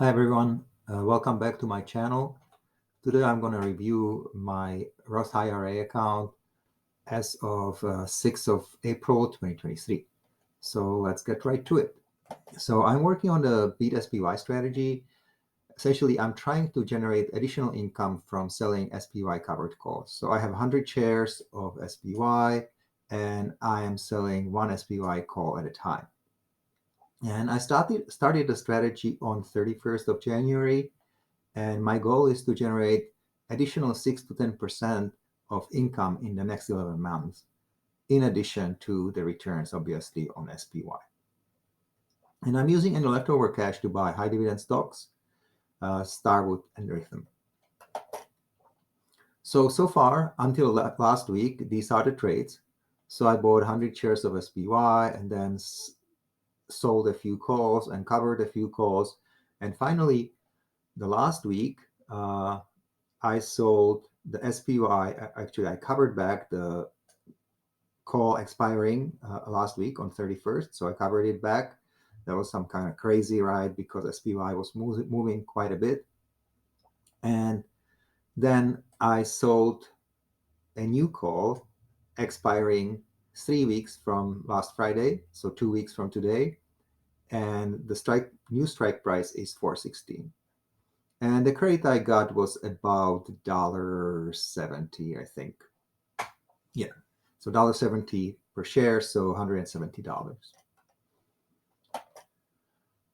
Hi everyone, welcome back to my channel. Today I'm going to review my Roth IRA account as of 6th of April 2023. So let's get right to it. So I'm working on the beat SPY strategy. Essentially, I'm trying to generate additional income from selling SPY covered calls. So I have 100 shares of SPY and I am selling one SPY call at a time. And I started the strategy on 31st of January. And my goal is to generate additional 6 to 10% of income in the next 11 months, in addition to the returns, obviously, on SPY. And I'm using any leftover cash to buy high dividend stocks, Starwood and Rhythm. So far, until last week, these are the trades. So I bought 100 shares of SPY and then sold a few calls and covered a few calls. And finally, the last week, I sold the SPY. Actually, I covered back the call expiring last week on 31st. So I covered it back. That was some kind of crazy ride because SPY was moving quite a bit. And then I sold a new call expiring 3 weeks from last Friday. So 2 weeks from today. And the new strike price is 416. And the credit I got was about $1.70, I think. Yeah. So $1.70 per share, so $170.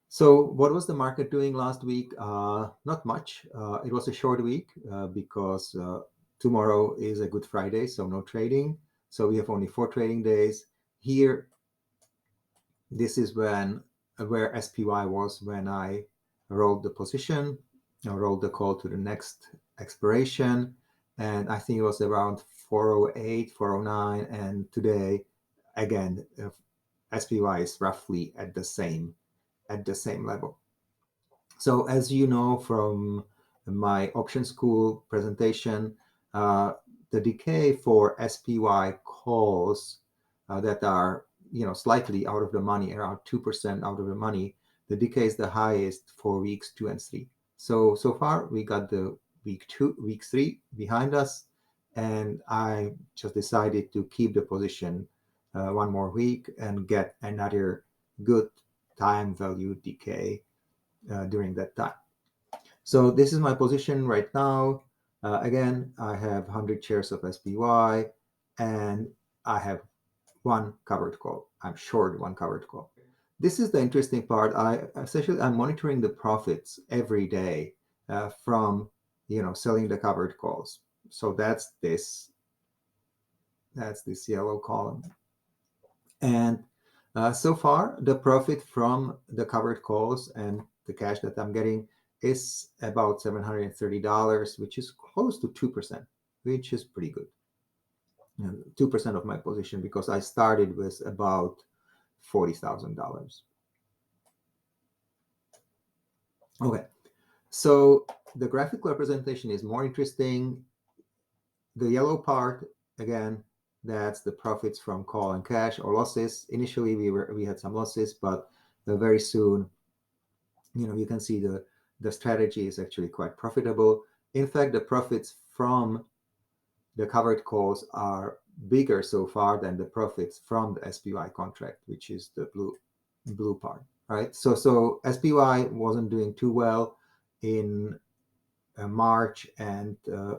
So what was the market doing last week? Not much. It was a short week because tomorrow is a Good Friday, so no trading. So we have only 4 trading days. Here, this is where SPY was when I rolled the position. I rolled the call to the next expiration. And I think it was around 408, 409. And today, again, SPY is roughly at the same level. So as you know from my option school presentation, the decay for SPY calls that are slightly out of the money, around 2% out of the money, the decay is the highest for weeks 2 and 3. So far we got the week 3 behind us, and I just decided to keep the position one more week and get another good time value decay during that time. So this is my position right now. Again, I have 100 shares of SPY and I have one covered call. I'm short one covered call. This is the interesting part. I'm monitoring the profits every day from selling the covered calls. So that's this yellow column. And so far, the profit from the covered calls and the cash that I'm getting is about $730, which is close to 2%, which is pretty good. 2% of my position because I started with about $40,000. Okay, so the graphical representation is more interesting. The yellow part, again, that's the profits from call and cash or losses. Initially, we had some losses, but very soon, you can see the strategy is actually quite profitable. In fact, the profits from the covered calls are bigger so far than the profits from the SPY contract, which is the blue part, right? So SPY wasn't doing too well in March and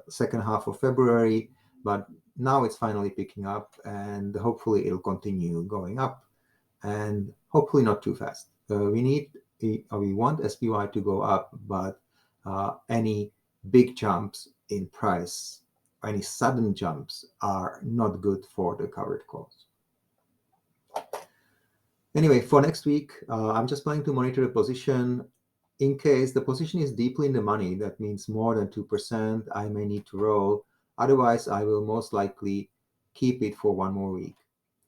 second half of February, but now it's finally picking up, and hopefully it'll continue going up, and hopefully not too fast. We want SPY to go up, but any big jumps in price, any sudden jumps are not good for the covered calls. Anyway, for next week, I'm just planning to monitor the position. In case the position is deeply in the money, that means more than 2%, I may need to roll. Otherwise, I will most likely keep it for one more week.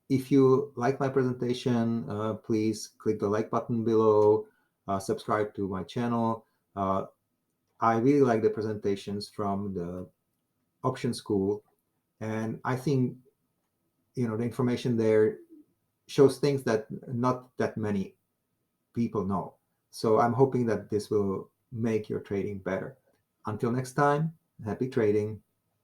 If you like my presentation, please click the like button below, subscribe to my channel. I really like the presentations from the option school, and I think the information there shows things that not that many people know. So I'm hoping that this will make your trading better. Until next time, happy trading.